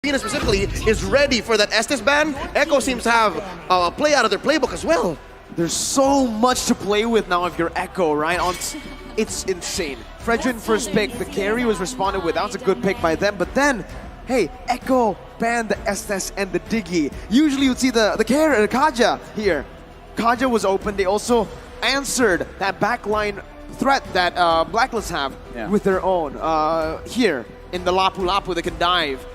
Venus specifically is ready for that Estes ban. Echo seems to have a play out of their playbook as well. There's so much to play with now if you're Echo, right? It's insane. Fredrin first pick, the carry was responded with. That was a good pick by them, but then, hey, Echo banned the Estes and the Diggy. Usually you'd see the Kaja here. Kaja was open. They also answered that backline threat that Blacklist have with their own. Here, in the Lapu Lapu, they can dive.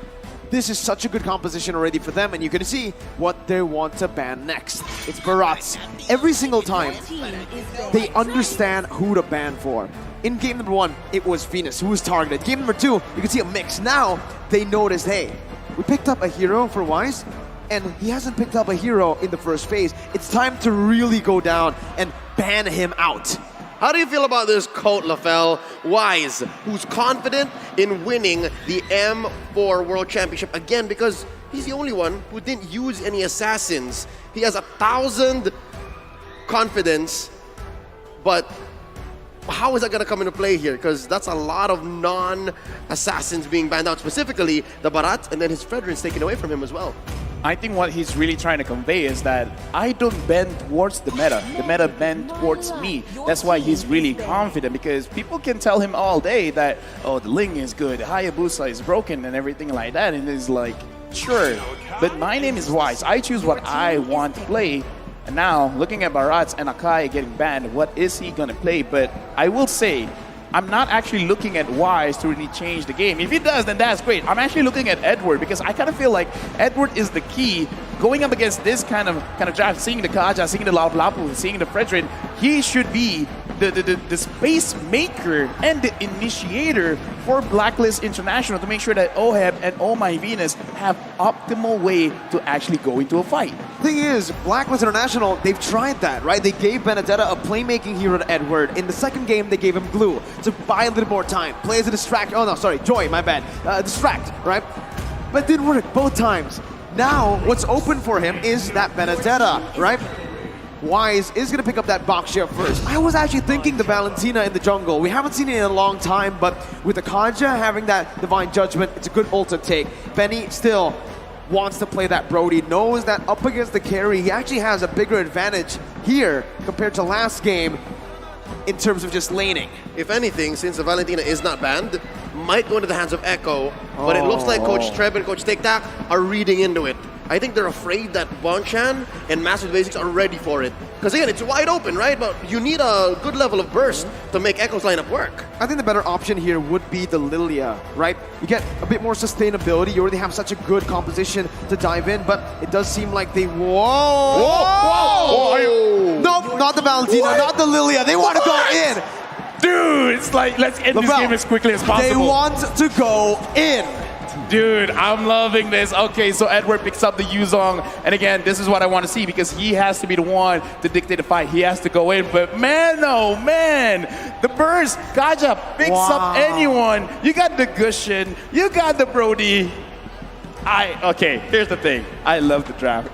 This is such a good composition already for them, and you can see what they want to ban next. It's Barats. Every single time, they understand who to ban for. In game number 1, it was Venus who was targeted. Game number 2, you can see a mix. Now, they noticed, hey, we picked up a hero for Wise, and he hasn't picked up a hero in the first phase. It's time to really go down and ban him out. How do you feel about this Coat Lafell Wise, who's confident in winning the M4 World Championship again because he's the only one who didn't use any assassins. He has 1,000 confidence, but how is that going to come into play here? Because that's a lot of non-assassins being banned out, specifically the Barat, and then his Fredrin's taken away from him as well. I think what he's really trying to convey is that I don't bend towards the meta bend towards me. That's why he's really confident, because people can tell him all day that, oh, the Ling is good, Hayabusa is broken and everything like that, and he's like, sure, but my name is Wise. I choose what I want to play. And now, looking at Barats and Akai getting banned, what is he gonna play? But I will say, I'm not actually looking at Wise to really change the game. If he does, then that's great. I'm actually looking at Edward, because I kind of feel like Edward is the key going up against this kind of draft, seeing the Kaja, seeing the Lapu Lapu, seeing the Fredrin. He should be the space maker and the initiator for Blacklist International to make sure that Oheb and ohmyvenus have optimal way to actually go into a fight. Thing is, Blacklist International, they've tried that, right? They gave Benedetta a playmaking hero to Edward. In the second game, they gave him Glue to buy a little more time. Play as a distract. Oh no, sorry, Joy, my bad. Distract, right? But it didn't work both times. Now, what's open for him is that Benedetta, right? Wise is going to pick up that box share first. I was actually thinking the Valentina in the jungle. We haven't seen it in a long time, but with the Kaja having that Divine Judgment, it's a good ult to take. Benny still wants to play that Brody, knows that up against the carry, he actually has a bigger advantage here compared to last game in terms of just laning. If anything, since the Valentina is not banned, might go into the hands of Echo, but it looks like Coach Treb and Coach TikTok are reading into it. I think they're afraid that Bonchan and Master Basics are ready for it. Because again, it's wide open, right? But you need a good level of burst to make Echo's lineup work. I think the better option here would be the Lilia, right? You get a bit more sustainability. You already have such a good composition to dive in, but it does seem like they... Whoa! Whoa! Nope, not the Valentina, not the Lilia. They want to go in. Dude, it's like, let's end this game as quickly as possible. They want to go in. Dude, I'm loving this. Okay, so Edward picks up the Yuzong, and again, this is what I want to see, because he has to be the one to dictate the fight. He has to go in, but man, oh man, the burst, Kaja picks up anyone. You got the Gushin, you got the Brody. Okay, here's the thing. I love the draft.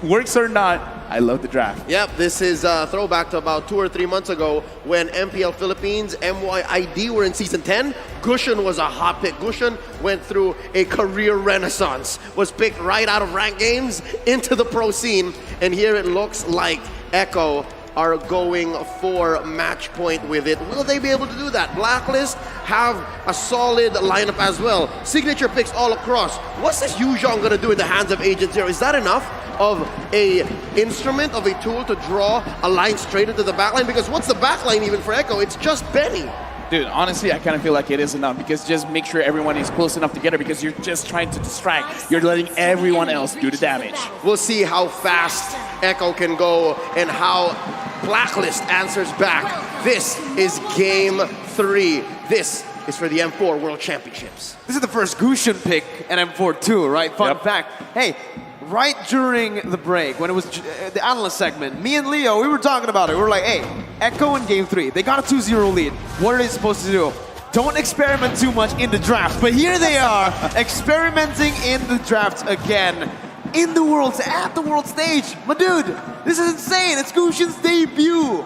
Works or not, I love the draft. Yep, this is a throwback to about 2 or 3 months ago when MPL Philippines, MYID were in Season 10. Gushin was a hot pick. Gushin went through a career renaissance, was picked right out of ranked games into the pro scene, and here it looks like Echo are going for match point with it. Will they be able to do that? Blacklist have a solid lineup as well. Signature picks all across. What's this Yuzhong gonna do in the hands of Agent Zero? Is that enough of a instrument, of a tool to draw a line straight into the backline? Because what's the backline even for Echo? It's just Benny. Dude, honestly, I kind of feel like it is enough, because just make sure everyone is close enough together, because you're just trying to distract. You're letting everyone else do the damage. We'll see how fast Echo can go and how Blacklist answers back. This is game 3. This is for the M4 World Championships. This is the first Gushin pick at M4 too, right? Fun fact. Hey, right during the break, when it was the analyst segment, me and Leo, we were talking about it. We were like, hey, Echo in game 3, they got a 2-0 lead. What are they supposed to do? Don't experiment too much in the draft. But here they are, experimenting in the draft again. In the world, at the world stage. My dude, this is insane. It's Gushin's debut.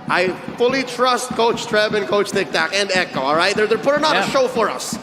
I fully trust Coach Treb and Coach TikTok and Echo, all right? They're putting on a show for us.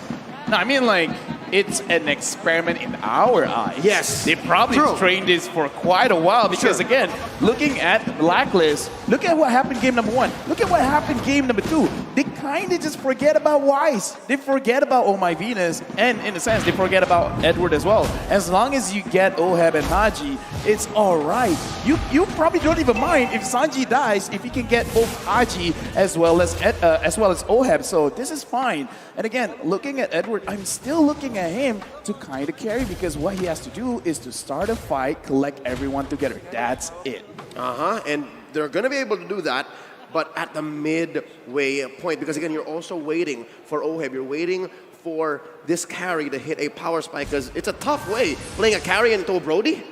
No, I mean, like, it's an experiment in our eyes. Yes. They probably True. trained this for quite a while because, Sure. again, looking at Blacklist, look at what happened game number 1. Look at what happened game number 2. They kind of just forget about Wise. They forget about ohmyvenus, and in a sense, they forget about Edward as well. As long as you get Oheb and Haji, it's all right. You probably don't even mind if Sanji dies if you can get both Haji as well as Oheb. So this is fine. And again, looking at Edward, I'm still looking at him to kind of carry because what he has to do is to start a fight, collect everyone together. That's it. And they're going to be able to do that, but at the midway point, because again, you're also waiting for Oheb. You're waiting for this carry to hit a power spike, because it's a tough way playing a carry into Brody.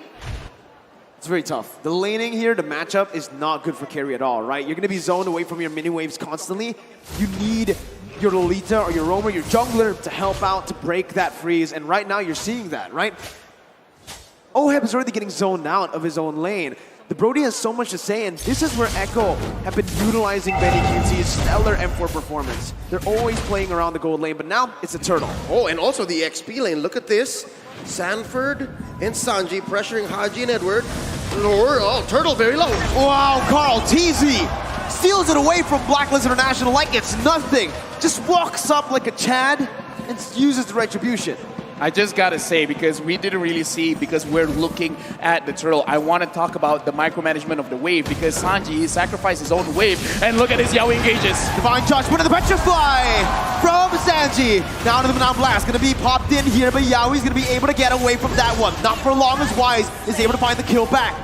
It's very tough. The laning here, the matchup is not good for carry at all, right? You're going to be zoned away from your mini waves constantly. You need your Lolita or your roamer, your jungler to help out, to break that freeze, and right now you're seeing that, right? Oheb is already getting zoned out of his own lane. The Brody has so much to say, and this is where Echo have been utilizing bennyqt's stellar M4 performance. They're always playing around the gold lane, but now it's a turtle. Oh, and also the XP lane. Look at this. Sanford and Sanji pressuring Haji and Edward. Lower, turtle very low. Wow, karltzy steals it away from Blacklist International like it's nothing. Just walks up like a Chad and uses the retribution. I just gotta say, because we didn't really see, because we're looking at the turtle, I want to talk about the micromanagement of the wave, because Sanji sacrificed his own wave, and look at his yawi engages. Divine Judgment of the Petrify from Sanji. Now to the Banana Blast, gonna be popped in here, but Yawi's gonna be able to get away from that one. Not for long as Wise is able to find the kill back.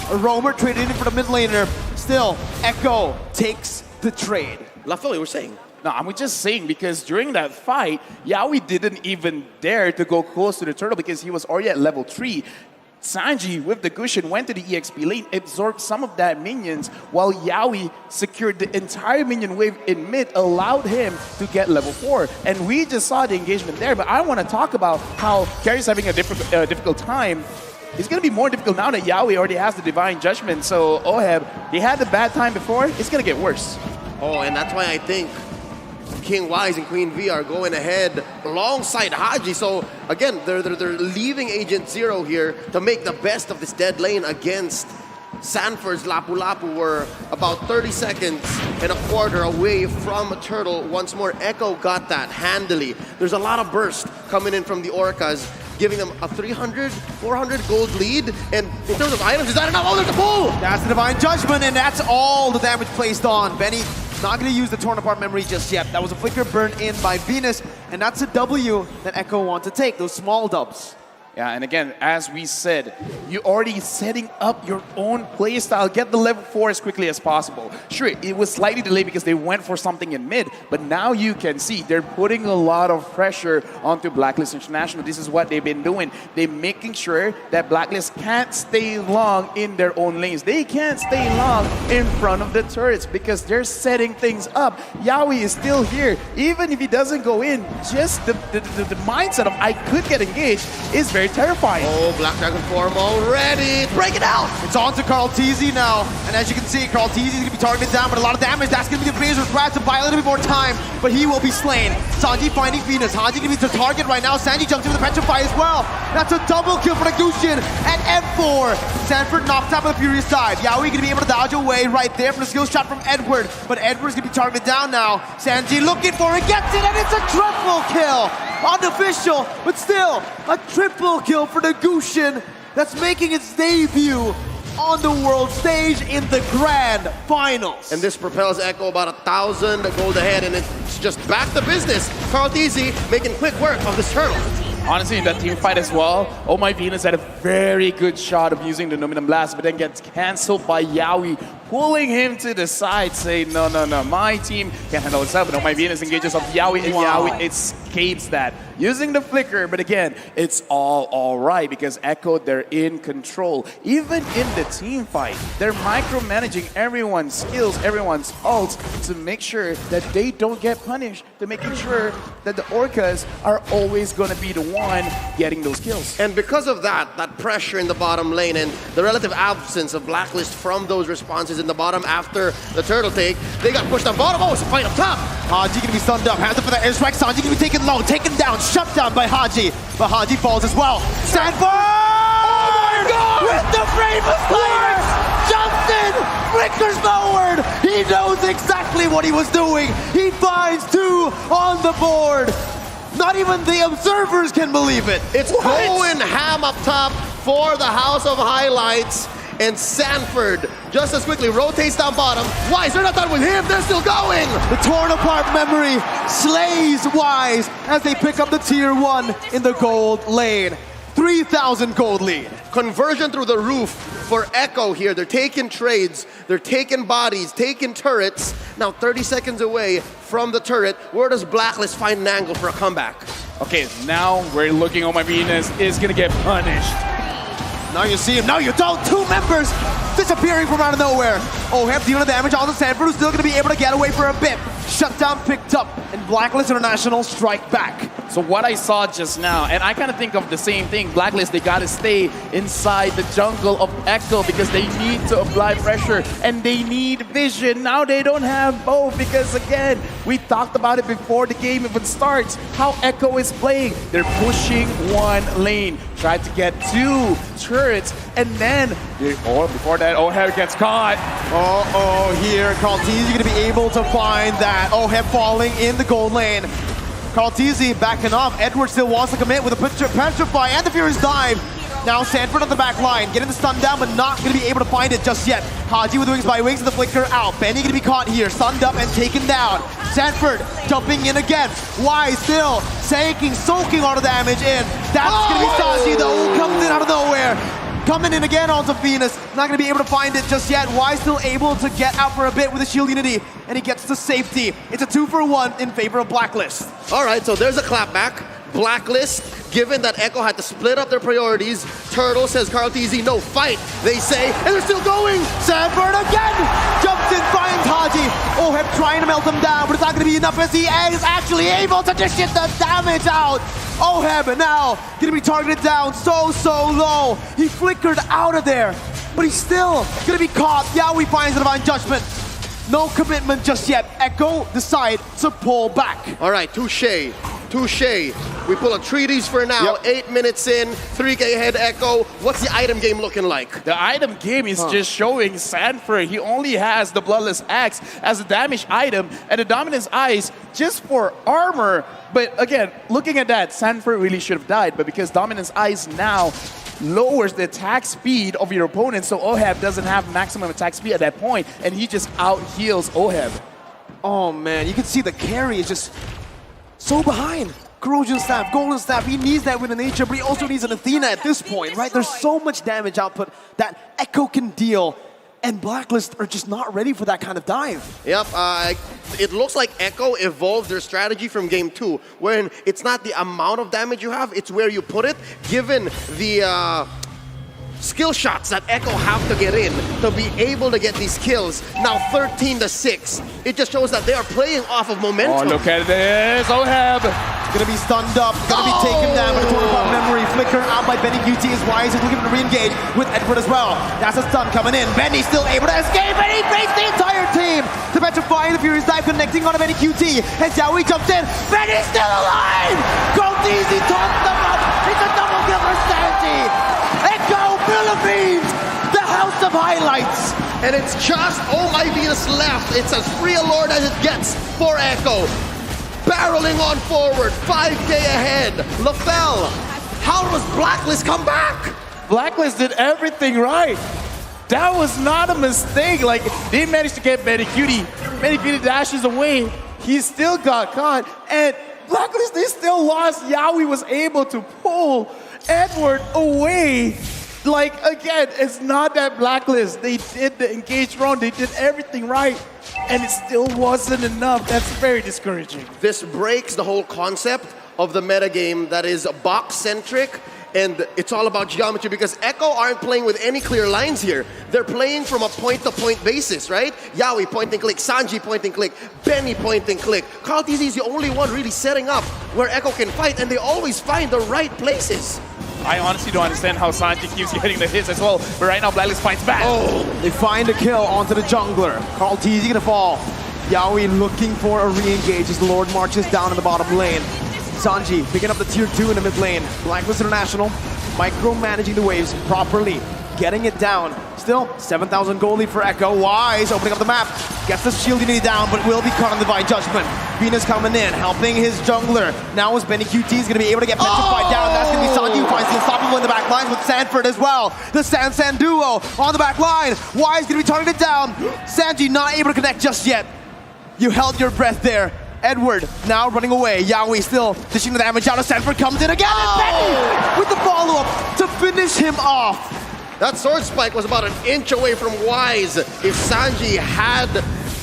A roamer traded in for the mid laner. Still, Echo takes the trade. Lafo, you were saying. No, I'm just saying, because during that fight, Yawi didn't even dare to go close to the turtle because he was already at level 3. Sanji, with the Gushin, went to the EXP lane, absorbed some of that minions, while Yawi secured the entire minion wave in mid, allowed him to get level 4. And we just saw the engagement there, but I want to talk about how Carrie's having a difficult time. It's going to be more difficult now that Yawi already has the Divine Judgment. So Oheb, they had a bad time before, it's going to get worse. Oh, and that's why I think King Wise and Queen V are going ahead alongside Haji. So again, they're leaving Agent Zero here to make the best of this dead lane against Sanford's Lapu Lapu. We're about 30 seconds and a quarter away from Turtle. Once more, Echo got that handily. There's a lot of burst coming in from the Orcas, giving them a 300, 400 gold lead. And in terms of items, is that enough? Oh, there's a pull! That's the Divine Judgment, and that's all the damage placed on. Benny not going to use the torn apart memory just yet. That was a flicker burned in by Venus, and that's a W that Echo want to take, those small dubs. Yeah, and again, as we said, you're already setting up your own playstyle. Get the level 4 as quickly as possible. Sure, it was slightly delayed because they went for something in mid, but now you can see they're putting a lot of pressure onto Blacklist International. This is what they've been doing. They're making sure that Blacklist can't stay long in their own lanes. They can't stay long in front of the turrets because they're setting things up. Yawi is still here. Even if he doesn't go in, just the mindset of I could get engaged is very terrifying. Oh, Black Dragon form already. Break it out. It's on to karltzy now, and as you can see, karltzy is going to be targeted down, but a lot of damage. That's going to be the Razor's Wrath to buy a little bit more time, but he will be slain. Sanji finding Venus. Haji going to be the target right now. Sanji jumps into the Petrify as well. That's a double kill for the Gushin at M4. Sanford knocked out by the Furious side. Yawi going to be able to dodge away right there from the skill shot from Edward, but Edward's going to be targeted down now. Sanji looking for it, gets it, and it's a triple kill. Unofficial, but still a triple kill for the Gushin that's making its debut on the world stage in the grand finals. And this propels Echo about 1,000 gold ahead, and it's just back to business. karltzy making quick work of this turtle. Honestly, in that team fight as well, ohmyvenus had a very good shot of using the Numinum Blast, but then gets cancelled by Yawi, pulling him to the side, saying, no, my team can't handle itself. And ohmyvenus engages off Yawi, and Yawi escapes that, using the flicker. But again, it's all right, because Echo, they're in control. Even in the team fight, they're micromanaging everyone's skills, everyone's ults, to make sure that they don't get punished, to making sure that the Orcas are always going to be the one getting those kills. And because of that pressure in the bottom lane and the relative absence of Blacklist from those responses is in the bottom after the turtle take. They got pushed on bottom. Oh, it's a fight up top. Haji gonna be stunned up. Has it for the airstrike. Sanji gonna be taken low, taken down, shut down by Haji. But Haji falls as well. Sanford! Oh my God! With the famous fire! Jumps in! Flickers forward! He knows exactly what he was doing. He finds 2 on the board. Not even the observers can believe it. It's going ham up top for the House of Highlights. And Sanford just as quickly rotates down bottom. Wise, they're not done with him. They're still going. The torn apart memory slays Wise as they pick up the tier 1 in the gold lane. 3,000 gold lead. Conversion through the roof for Echo here. They're taking trades, they're taking bodies, taking turrets. Now 30 seconds away from the turret. Where does Blacklist find an angle for a comeback? Okay, now we're looking ohmyvenus is gonna get punished. Now you see him, now you don't. 2 members disappearing from out of nowhere. Oheb dealing the damage on the Sanford, who's still gonna be able to get away for a bit. Shutdown picked up, and Blacklist International strike back. So what I saw just now, and I kind of think of the same thing, Blacklist, they got to stay inside the jungle of Echo because they need to apply pressure and they need vision. Now they don't have both because, again, we talked about it before the game even starts, how Echo is playing. They're pushing 1 lane, try to get 2 turrets, and then, before that, Oheb gets caught. Here, karltzy gonna be able to find that. Oheb falling in the gold lane. karltzy backing off. Edward still wants to commit with a petrify and the Furious dive. Now Sanford on the back line, getting the stun down, but not going to be able to find it just yet. Haji with wings by wings and the flicker out. Benny going to be caught here, stunned up and taken down. Sanford jumping in again. Wise still soaking all the damage in. That's going to be Sanji though, who comes in out of nowhere. Coming in again onto Venus. Not going to be able to find it just yet. Wise still able to get out for a bit with a shield unity, and he gets the safety. It's a 2-for-1 in favor of Blacklist. All right, so there's a clapback. Blacklist, given that Echo had to split up their priorities, Turtle says karltzy, no, fight, they say, and they're still going. Sanford again! Jumps in, finds Haji. Oheb trying to melt him down, but it's not going to be enough as he is actually able to dish it the damage out. Oheb now going to be targeted down so low. He flickered out of there, but he's still going to be caught. Yawi finds the divine judgment. No commitment just yet. Echo decide to pull back. All right, touche. We pull a treaties for now. 8 minutes in, 3K ahead Echo. What's the item game looking like? The item game is just showing Sanford. He only has the Bloodless Axe as a damage item and the Dominance Eyes just for armor. But again, looking at that, Sanford really should have died. But because Dominance Eyes now lowers the attack speed of your opponent, so Oheb doesn't have maximum attack speed at that point, and he just out-heals Oheb. Oh man, you can see the carry is just so behind. Corrosion Staff, Golden Staff, he needs that with a nature, but he also needs an Athena at this point, right? There's so much damage output that Echo can deal, and Blacklist are just not ready for that kind of dive. Yep, it looks like Echo evolved their strategy from game 2, wherein it's not the amount of damage you have, it's where you put it, given the skill shots that Echo have to get in to be able to get these kills. Now 13-6. It just shows that they are playing off of momentum. Oh, look at this. Oheb gonna be stunned up, gonna be taken down by the torn apart memory. Flicker out by bennyqt is Wise, is looking to re-engage with Edward as well. That's a stun coming in. Benny still able to escape, and he faced the entire team. The petrify and the Furious dive connecting on a bennyqt. And Yawi jumps in. Benny's still alive! karltzy talks them up. It's a double kill for Sanji. Echo Philippines, the House of Highlights. And it's just ohmyvenus left. It's as free a lord as it gets for Echo. Barreling on forward, 5K ahead. LaFell, how does Blacklist come back? Blacklist did everything right. That was not a mistake. Like, they managed to get bennyqt. bennyqt dashes away. He still got caught. And Blacklist, they still lost. Yawi was able to pull Edward away. Like, again, it's not that Blacklist. They did the engage run. They did everything right. And it still wasn't enough. That's very discouraging. This breaks the whole concept of the metagame that is box-centric, and it's all about geometry because Echo aren't playing with any clear lines here. They're playing from a point-to-point basis, right? Yawi point and click, Sanji point and click, Benny point and click. karltzy is the only one really setting up where Echo can fight, and they always find the right places. I honestly don't understand how Sanji keeps getting the hits as well. But right now, Blacklist fights back. Oh, they find a kill onto the jungler. karltzy gonna fall. Yawi looking for a re-engage as the Lord marches down in the bottom lane. Sanji picking up the tier 2 in the mid lane. Blacklist International micromanaging the waves properly, getting it down. Still, 7,000 gold lead for Echo. Wise opening up the map. Gets the shield unity down, but will be caught on Divine Judgment. Venus coming in, helping his jungler. Now as bennyqt is going to be able to get petrified down. That's going to be Sanji who finds the unstoppable in the back lines with Sanford as well. The San duo on the back line. Wise going to be turning it down. Sanji not able to connect just yet. You held your breath there. Edward now running away. Yawi still dishing the damage out. Sanford comes in again. And Benny with the follow-up to finish him off. That sword spike was about an inch away from Wise. If Sanji had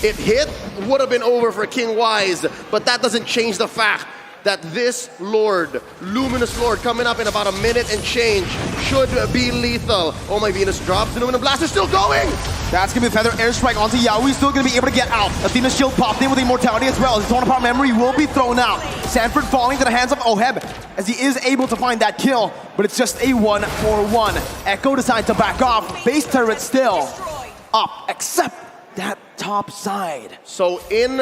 it hit, would have been over for King Wise. But that doesn't change the fact that this Lord, Luminous Lord, coming up in about a minute and change, should be lethal. ohmyvenus drops, the Luminous Blast is still going! That's gonna be the Feather Airstrike onto Yawi, still gonna be able to get out. Athena's shield popped in with Immortality as well. His torn apart memory will be thrown out. Sanford falling to the hands of Oheb as he is able to find that kill, but it's just a 1-for-1. Echo decides to back off. Base turret still up, except that top side. So in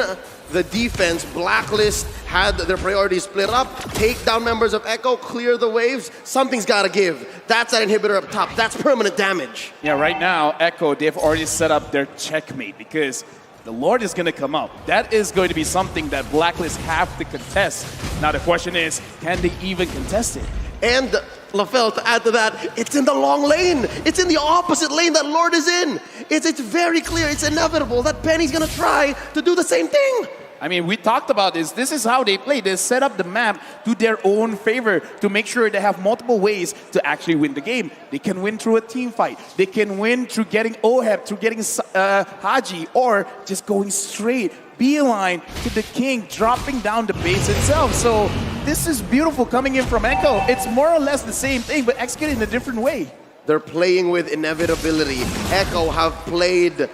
the defense, Blacklist had their priorities split up. Take down members of Echo, clear the waves. Something's gotta give. That's that inhibitor up top. That's permanent damage. Yeah, right now, Echo, they've already set up their checkmate because the Lord is going to come up. That is going to be something that Blacklist have to contest. Now the question is, can they even contest it? And LaFell, to add to that, it's in the long lane. It's in the opposite lane that Lord is in. It's very clear, it's inevitable that Benny's gonna try to do the same thing. I mean, we talked about this. This is how they play. They set up the map to their own favor to make sure they have multiple ways to actually win the game. They can win through a team fight. They can win through getting oheb, through getting Haji, or just going straight, beeline to the king, dropping down the base itself. So this is beautiful coming in from Echo. It's more or less the same thing, but executed in a different way. They're playing with inevitability. Echo have played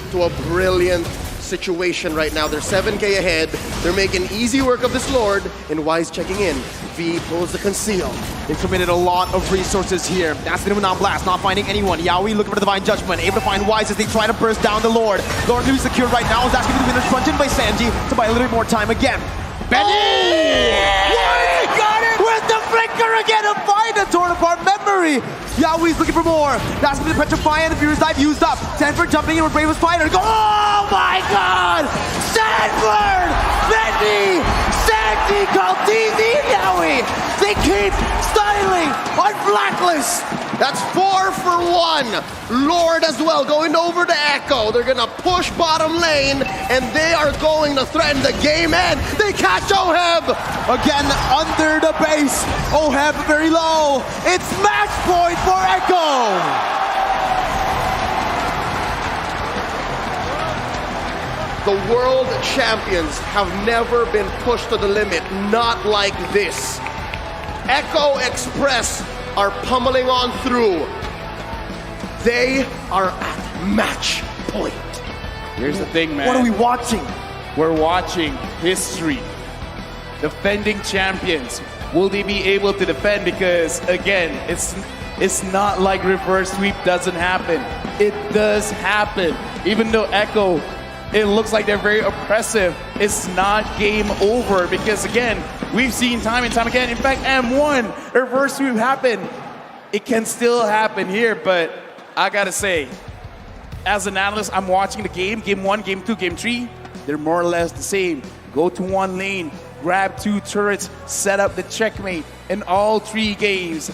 to a brilliant situation right now. They're 7K ahead. They're making easy work of this Lord, and Wise checking in. V pulls the conceal. They've committed a lot of resources here. That's the Numenon Blast, not finding anyone. Yawi looking for the Divine Judgment, able to find Wise as they try to burst down the Lord. Lord to be secured right now is asking to be the punch in by Sanji to buy a little bit more time again. Benny! Wise got it! With the flicker again to find a torn apart memory! Yawi's looking for more. That's going to be the Petrify and the Furious Dive used up. Sanford jumping in with Bravest Fighter. Go! Oh my god! Sanford! Benny! Sanji, karltzy, Yawi! They keep styling on Blacklist! That's 4 for 1. Lord as well going over to Echo. They're gonna push bottom lane, and they are going to threaten the game end. They catch Oheb! Again, under the base. Oheb very low. It's match point for Echo! The world champions have never been pushed to the limit, not like this. Echo Express are pummeling on through. They are at match point. Here's the thing, man. What are we watching? We're watching history. Defending champions. Will they be able to defend? Because again, it's not like reverse sweep doesn't happen. It does happen. Even though Echo, it looks like they're very oppressive, it's not game over because again, we've seen time and time again. In fact, M1, reverse sweep happened. It can still happen here, but I gotta say, as an analyst, I'm watching the game 1, game 2, game 3. They're more or less the same. Go to one lane, grab 2 turrets, set up the checkmate in all 3 games.